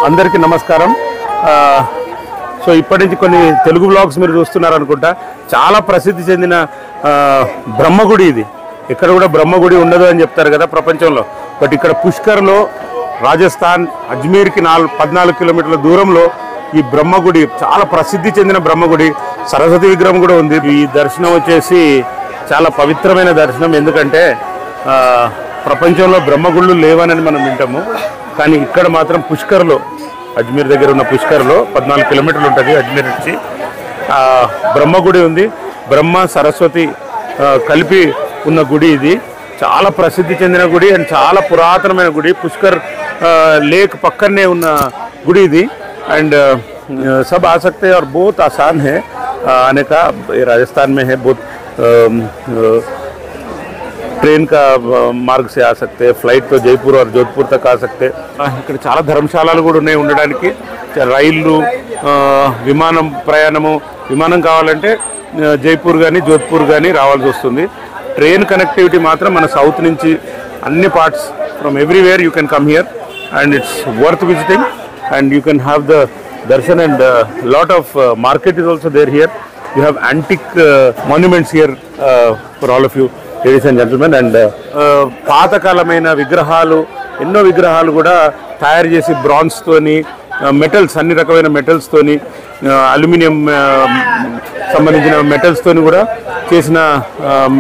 అందరికీ నమస్కారం. సో ఇప్పటి నుంచి కొన్ని తెలుగు బ్లాగ్స్ మీరు చూస్తున్నారనుకుంటా. చాలా ప్రసిద్ధి చెందిన బ్రహ్మగుడి ఇది. ఇక్కడ కూడా బ్రహ్మగుడి ఉండదు అని చెప్తారు కదా ప్రపంచంలో. బట్ ఇక్కడ పుష్కర్లో రాజస్థాన్ అజ్మీర్కి 14 కిలోమీటర్ల దూరంలో ఈ బ్రహ్మగుడి చాలా ప్రసిద్ధి చెందిన బ్రహ్మగుడి. సరస్వతి విగ్రహం కూడా ఉంది. ఈ దర్శనం వచ్చేసి చాలా పవిత్రమైన దర్శనం. ఎందుకంటే ప్రపంచంలో బ్రహ్మగుళ్ళు లేవనని మనం వింటాము, కానీ ఇక్కడ మాత్రం పుష్కర్లో, అజ్మీర్ దగ్గర ఉన్న పుష్కర్లో 14 కిలోమీటర్లు ఉంటుంది అజ్మీర్ నుంచి, బ్రహ్మగుడి ఉంది. బ్రహ్మ సరస్వతి కలిపి ఉన్న గుడి ఇది. చాలా ప్రసిద్ధి చెందిన గుడి అండ్ చాలా పురాతనమైన గుడి. పుష్కర్ लेक पक्कने उन्न गुड़ी इदी एंड सब आ सकते हैं और बहुत आसान है आने का. राजस्थान में है, बहुत ट्रेन का मार्ग से आ सकते हैं, फ्लाइट तो जयपुर और जोधपुर तक आ सकते हैं. ఇక్కడ చాలా ధర్మశాలలు కూడా ఉన్నాయి ఉండడానికి. రైళ్లు, విమానం ప్రయాణము, విమానం కావాలంటే జైపూర్ కానీ జోధ్పూర్ కానీ రావాల్సి వస్తుంది. ట్రైన్ కనెక్టివిటీ మాత్రం మన సౌత్ నుంచి అన్ని parts from everywhere you can come here and it's worth visiting and you can have the darshan and lot of market is also there here. You have antique monuments here for all of you ladies and gentlemen and పాతకాలమైన విగ్రహాలు, ఎన్నో విగ్రహాలు కూడా తయారు చేసి bronze తోని, metals, అన్ని రకమైన metals తోని, అల్యూమినియం సంబంధించిన మెటల్స్ తోని కూడా చేసిన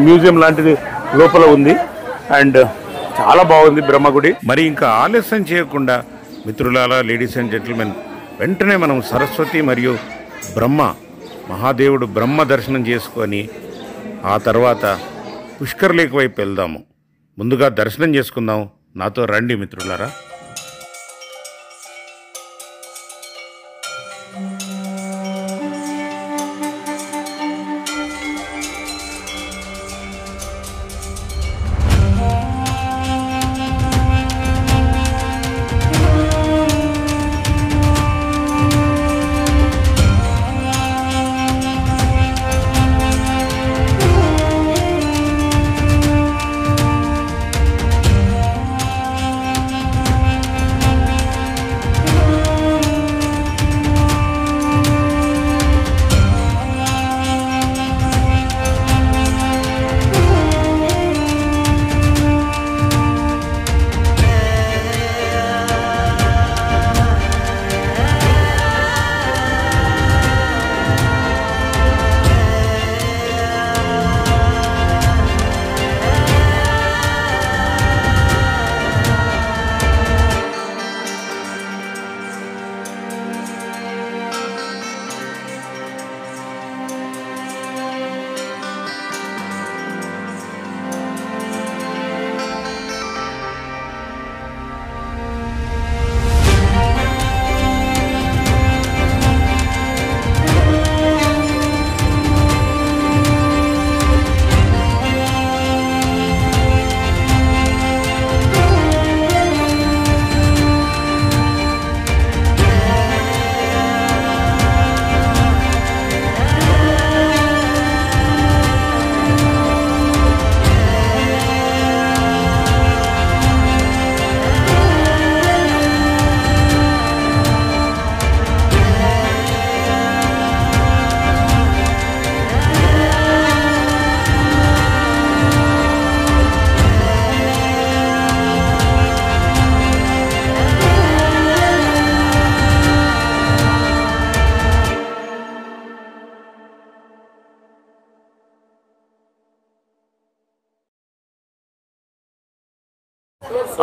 మ్యూజియం లాంటిది లోపల ఉంది అండ్ చాలా బాగుంది బ్రహ్మగుడి. మరి ఇంకా ఆలస్యం చేయకుండా మిత్రులారా, లేడీస్ అండ్ జెంటిల్మెన్, వెంటనే మనం సరస్వతి మరియు బ్రహ్మ, మహాదేవుడు బ్రహ్మ దర్శనం చేసుకొని ఆ తర్వాత పుష్కర్ లేక్ వైపు వెళ్దాము. ముందుగా దర్శనం చేసుకుందాం. నాతో రండి మిత్రులారా.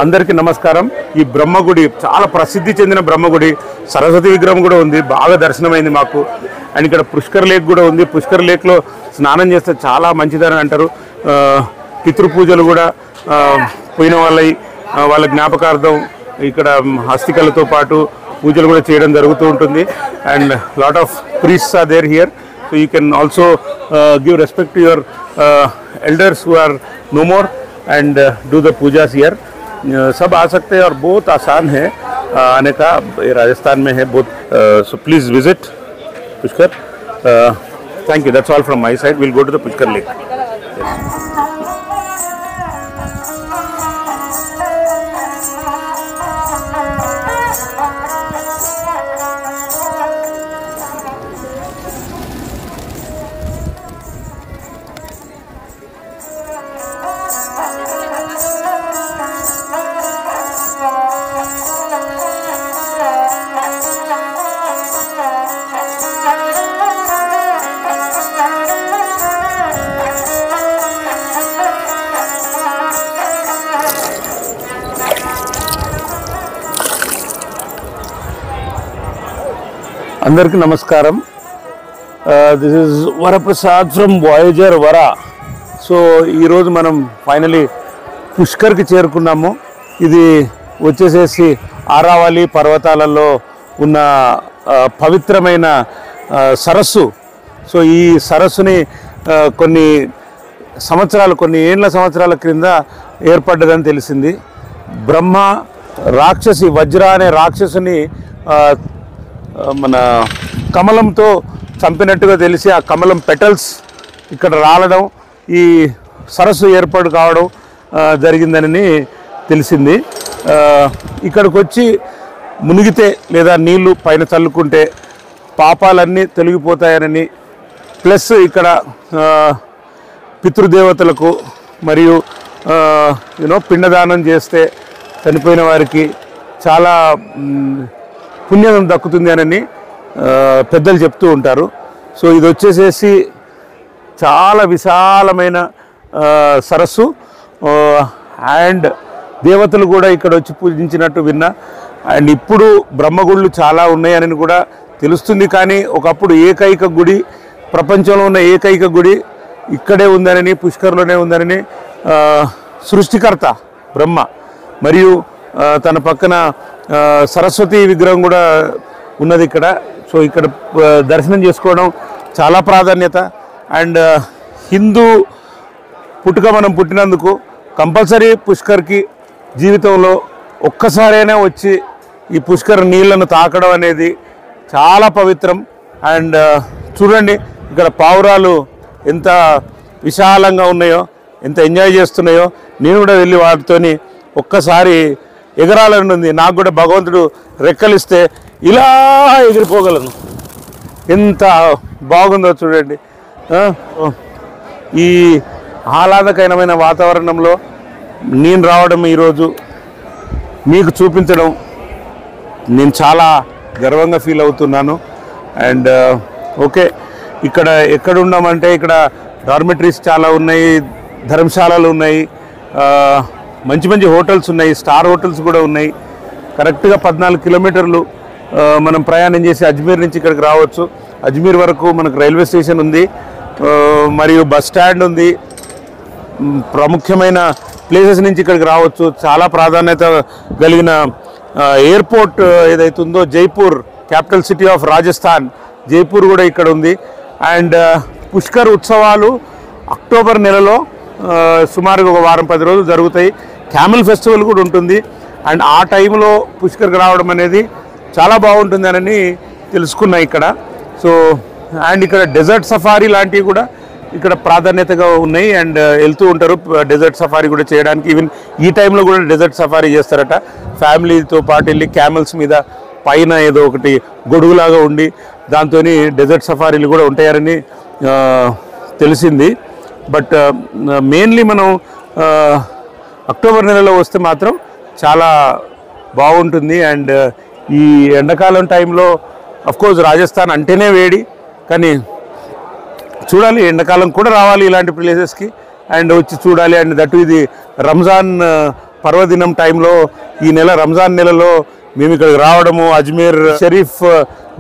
అందరికీ నమస్కారం. ఈ బ్రహ్మగుడి చాలా ప్రసిద్ధి చెందిన బ్రహ్మగుడి. సరస్వతి విగ్రహం కూడా ఉంది, బాగా దర్శనమైంది మాకు. అండ్ ఇక్కడ పుష్కర్ లేక్ కూడా ఉంది. పుష్కర్ లేక్లో స్నానం చేస్తే చాలా మంచిదని అంటారు. పితృపూజలు కూడా పోయిన వాళ్ళ జ్ఞాపకార్థం ఇక్కడ హస్తికలతో పాటు పూజలు కూడా చేయడం జరుగుతూ ఉంటుంది. And lot of priests are there here, so you can also give respect to your elders who are no more and do the pujas here. सब आ सकते हैं और बहुत आसान है आने का. राजस्थान में है बहुत. So please visit Pushkar. Thank you. That's all from my side. Will go to the Pushkar lake. అందరికీ నమస్కారం. This is Varaprasad from Voyager వరా. సో ఈరోజు మనం ఫైనలీ పుష్కర్కి చేరుకున్నాము. ఇది వచ్చేసేసి ఆరావళి పర్వతాలలో ఉన్న పవిత్రమైన సరస్సు. సో ఈ సరస్సుని కొన్ని ఏళ్ల సంవత్సరాల క్రింద ఏర్పడ్డదని తెలిసింది. బ్రహ్మ రాక్షసి వజ్ర అనే రాక్షసుని మన కమలంతో చంపినట్టుగా తెలిసి ఆ కమలం పెటల్స్ ఇక్కడ రాలడం, ఈ సరస్సు ఏర్పాటు కావడం జరిగిందని తెలిసింది. ఇక్కడికి వచ్చి మునిగితే లేదా నీళ్లు పైన చల్లుకుంటే పాపాలన్నీ తొలగిపోతాయని, ప్లస్ ఇక్కడ పితృదేవతలకు మరియు పిండదానం చేస్తే చనిపోయిన వారికి చాలా పుణ్యం దక్కుతుంది అని పెద్దలు చెప్తూ ఉంటారు. సో ఇది వచ్చేసేసి చాలా విశాలమైన సరస్సు అండ్ దేవతలు కూడా ఇక్కడ వచ్చి పూజించినట్టు విన్నా. అండ్ ఇప్పుడు బ్రహ్మగుళ్ళు చాలా ఉన్నాయని కూడా తెలుస్తుంది. కానీ ఒకప్పుడు ఏకైక గుడి, ప్రపంచంలో ఉన్న ఏకైక గుడి ఇక్కడే ఉందనని, పుష్కర్లోనే ఉందనని సృష్టికర్త బ్రహ్మ మరియు తన పక్కన సరస్వతి విగ్రహం కూడా ఉన్నది ఇక్కడ. సో ఇక్కడ దర్శనం చేసుకోవడం చాలా ప్రాధాన్యత. అండ్ హిందూ పుట్టుక మనం పుట్టినందుకు కంపల్సరీ పుష్కర్కి జీవితంలో ఒక్కసారైనా వచ్చి ఈ పుష్కర్ నీళ్లను తాకడం అనేది చాలా పవిత్రం. అండ్ చూడండి ఇక్కడ పావురాలు ఎంత విశాలంగా ఉన్నాయో, ఎంత ఎంజాయ్ చేస్తున్నాయో. నేను కూడా వెళ్ళి వాటితోని ఒక్కసారి ఎగరాలని ఉంది. నాకు కూడా భగవంతుడు రెక్కలిస్తే ఇలా ఎగిరిపోగలను. ఎంత బాగుందో చూడండి. ఈ ఆహ్లాదకరమైన వాతావరణంలో నేను రావడం, ఈరోజు మీకు చూపించడం నేను చాలా గర్వంగా ఫీల్ అవుతున్నాను. అండ్ ఓకే, ఇక్కడ ఎక్కడ ఉన్నామంటే ఇక్కడ డార్మెటరీస్ చాలా ఉన్నాయి, ధర్మశాలలు ఉన్నాయి, మంచి మంచి హోటల్స్ ఉన్నాయి, స్టార్ హోటల్స్ కూడా ఉన్నాయి. కరెక్ట్గా 14 కిలోమీటర్లు మనం ప్రయాణం చేసి అజ్మీర్ నుంచి ఇక్కడికి రావచ్చు. అజ్మీర్ వరకు మనకు రైల్వే స్టేషన్ ఉంది మరియు బస్ స్టాండ్ ఉంది. ప్రాముఖ్యమైన ప్లేసెస్ నుంచి ఇక్కడికి రావచ్చు. చాలా ప్రాధాన్యత కలిగిన ఎయిర్పోర్ట్ ఏదైతే ఉందో, Jaipur capital city of Rajasthan, Jaipur కూడా ఇక్కడ ఉంది. అండ్ పుష్కర్ ఉత్సవాలు అక్టోబర్ నెలలో సుమారుగా ఒక వారం 10 రోజులు జరుగుతాయి. క్యామెల్ ఫెస్టివల్ కూడా ఉంటుంది. అండ్ ఆ టైంలో పుష్కర్కి రావడం అనేది చాలా బాగుంటుంది అని తెలుసుకున్నా ఇక్కడ. సో అండ్ ఇక్కడ డెజర్ట్ సఫారీ లాంటివి కూడా ఇక్కడ ప్రాధాన్యతగా ఉన్నాయి. అండ్ వెళ్తూ ఉంటారు డెజర్ట్ సఫారీ కూడా చేయడానికి. ఈవెన్ ఈ టైంలో కూడా డెజర్ట్ సఫారీ చేస్తారట. ఫ్యామిలీతో పాటు వెళ్ళి క్యామెల్స్ మీద పైన ఏదో ఒకటి గొడుగులాగా ఉండి దాంతో డెజర్ట్ సఫారీలు కూడా ఉంటాయని తెలిసింది. బట్ మెయిన్లీ మనం అక్టోబర్ నెలలో వస్తే మాత్రం చాలా బాగుంటుంది. అండ్ ఈ ఎండాకాలం టైంలో అఫ్కోర్స్ రాజస్థాన్ అంటేనే వేడి, కానీ చూడాలి, ఎండాకాలం కూడా రావాలి ఇలాంటి ప్లేసెస్కి అండ్ వచ్చి చూడాలి. అండ్ దట్ ఇది రంజాన్ పర్వదినం టైంలో, ఈ నెల రంజాన్ నెలలో మేము ఇక్కడికి రావడము, అజ్మీర్ షరీఫ్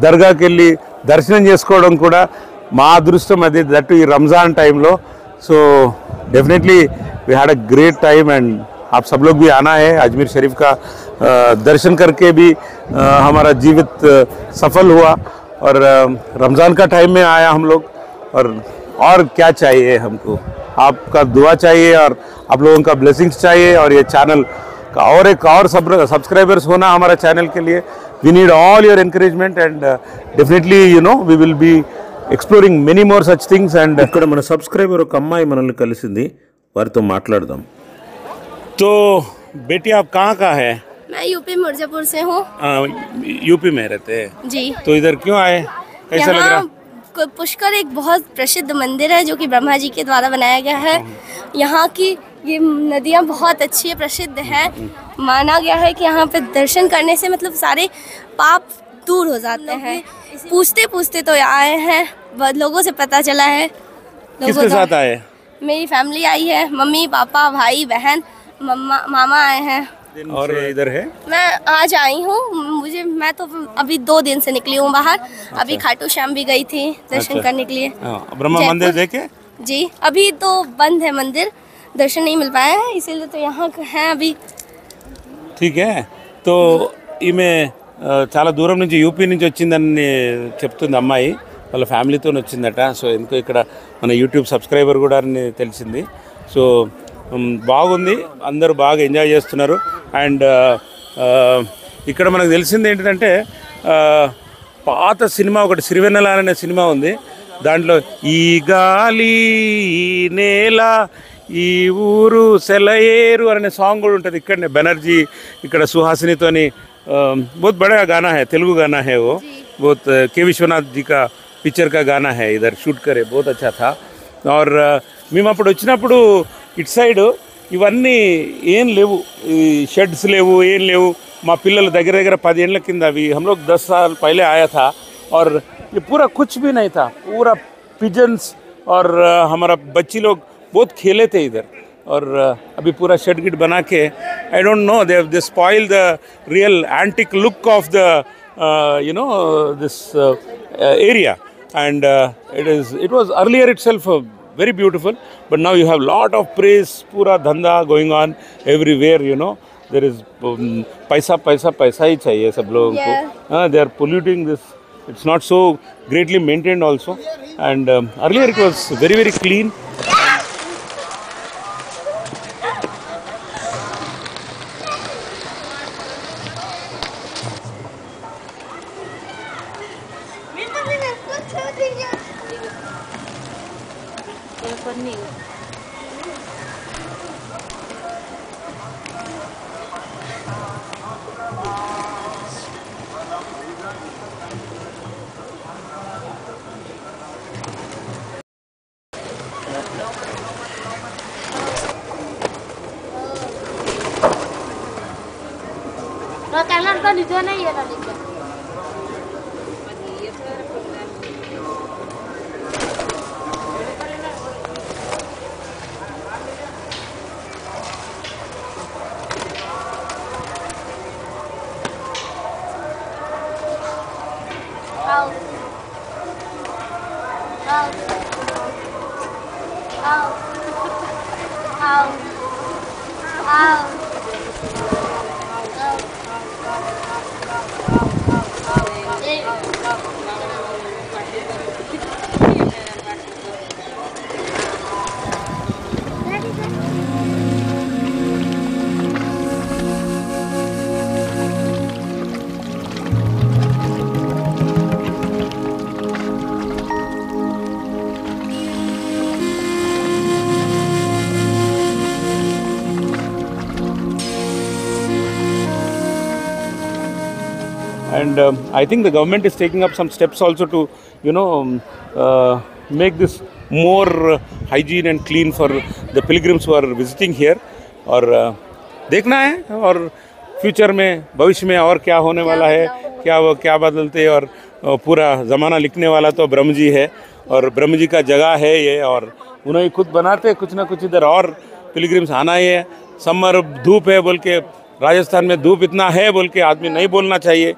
దర్గాకి వెళ్ళి దర్శనం చేసుకోవడం కూడా మా అదృష్టం. అది దట్ ఈ రంజాన్ టైంలో. So definitely we had a great time and आप सब लोग भी आना है। अजमेर शरीफ का दर्शन करके भी हमारा जीवित सफल हुआ और रमज़ान का टाइम में आया हम लोग। और क्या चाहिए हमको, आपका दुआ चाहिए और आप लोगों का ब्लेसिंग्स चाहिए और ये चैनल का और सब्सक्राइबर्स होना हमारा चैनल के लिए। We need all your encouragement and definitely we will be exploring many more such things. And ఇక్కడ మన సబ్స్క్రైబర్ ఒక అమ్మాయి మనల్ని కలిసింది, వారితో మాట్లాడదాం। तो बेटी आप कहाँ का है? मैं यूपी मिर्जापुर से हूँ। यूपी में रहते हैं जी। तो इधर क्यों आए, कैसा लग रहा? पुष्कर एक बहुत प्रसिद्ध मंदिर है जो कि ब्रह्मा जी के द्वारा बनाया गया है। यहाँ की ये नदियाँ बहुत अच्छी है, प्रसिद्ध है। माना गया है कि यहाँ पे दर्शन करने से मतलब सारे पाप दूर हो जाते हैं। पूछते पूछते तो आए हैं, लोगों से पता चला है। किसके साथ आए? मेरी फैमिली आई है, मम्मी पापा भाई बहन मामा आए हैं। और इधर है? मैं आज आई हूँ, मैं तो अभी 2 दिन से निकली हूँ बाहर। अभी खाटू श्याम भी गई थी दर्शन करने के लिए। ब्रह्मा मंदिर देखे? जी, अभी तो बंद है मंदिर, दर्शन नहीं मिल पाया है, इसीलिए तो यहाँ है अभी। ठीक है, तो ఈమె చాలా దూరం నుంచి యూపీ నుంచి వచ్చిందని చెప్తుంది అమ్మాయి, వాళ్ళ ఫ్యామిలీతో వచ్చిందట. సో ఎందుకో ఇక్కడ మన యూట్యూబ్ సబ్స్క్రైబర్ కూడా అని తెలిసింది. సో బాగుంది, అందరూ బాగా ఎంజాయ్ చేస్తున్నారు. అండ్ ఇక్కడ మనకు తెలిసింది ఏంటంటే పాత సినిమా ఒకటి సిరివెన్నెల అనే సినిమా ఉంది, దాంట్లో ఈ గాలి ఈ నేల ఈ ఊరు సెలయేరు అనే సాంగ్ కూడా ఉంటుంది. ఇక్కడనే బెనర్జీ ఇక్కడ సుహాసినితోని बहुत बड़ा गाना है, तेलुगु गाना है वो, बहुत के विश्वनाथ जी का पिक्चर का गाना है, इधर शूट करे, बहुत अच्छा था. और మేము అప్పుడు వచ్చినప్పుడు ఇటు సైడ్ ఇవన్నీ ఏం లేవు, ఈ షెడ్స్ లేవు, ఏం లేవు. మా పిల్లలు దగ్గర దగ్గర 10 ఏళ్ళ కింద అవి हम लोग 10 साल पहले आया था और ये पूरा कुछ भी नहीं था, पूरा पिजन्स और हमारा बच्ची लोग बहुत खेले थे इधर. और अभी पूरा शेड गिट बना के I don't know they spoil the real antique look of the you know this area. And it was earlier itself very beautiful, but now you have lot of praise, pura dhanda going on everywhere, you know. There is paisa hi chahiye sab logon ko. They are polluting this, it's not so greatly maintained also. And earlier it was very very clean. No, camera तो नीचे नहीं है नीचे. And I think the government is taking up some steps also to, you know, make this more hygiene and clean for the pilgrims who are visiting here. और देखना है और future में भविष्य में और क्या होने वाला है, क्या बदलते. और पूरा ज़माना लिखने वाला तो ब्रह्म जी है, और ब्रह्म जी का जगह है ये, और उन्हें खुद बनाते कुछ ना कुछ इधर. और पिलग्रिम्स आना ही है. समर धूप है बोल के, राजस्थान में धूप इतना है बोल के आदमी नहीं बोलना चाहिए.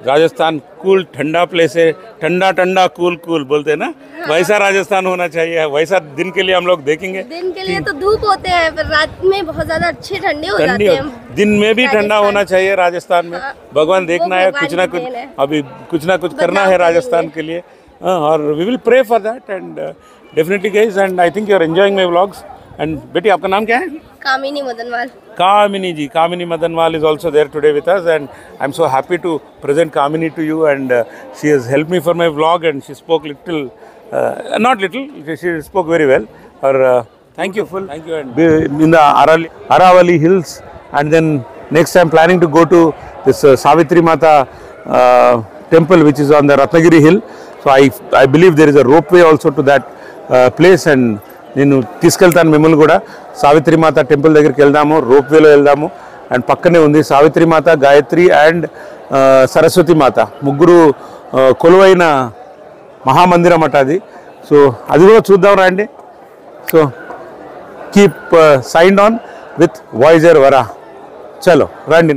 राजस्थान कूल ठंडा प्लेस है, ठंडा ठंडा कूल कूल बोलते हैं ना, वैसा राजस्थान होना चाहिए. वैसा दिन के लिए हम लोग देखेंगे. दिन के लिए तो धूप होते हैं, पर रात में बहुत ज्यादा अच्छे ठंडे हो जाते हैं. दिन में भी ठंडा होना चाहिए राजस्थान में. भगवान देखना है, कुछ ना कुछ अभी कुछ ना कुछ करना है राजस्थान के लिए. और we will pray for that and definitely guys. And I think you are enjoying my vlogs. And बेटी आपका नाम क्या है? कामिनी मदनवाल. Kamini ji, Kamini Madanwal is also there today with us, and I'm so happy to present Kamini to you. And she has helped me for my vlog, and she spoke not little, she spoke very well. Or thank you. And in the Aravali Hills, and then next I'm planning to go to this Savitri Mata temple, which is on the Ratnagiri hill. So I believe there is a ropeway also to that place, and నేను తీసుకెళ్తాను మిమ్మల్ని కూడా. సావిత్రిమాత temple దగ్గరికి వెళ్దాము, రోప్వేలో వెళ్దాము. And పక్కనే ఉంది సావిత్రిమాత, Gayatri and Saraswati మాత, ముగ్గురు కొలువైన మహామందిరం అట అది. సో అది కూడా చూద్దాం రండి. So keep signed on with Voyager వరా. చలో రండి.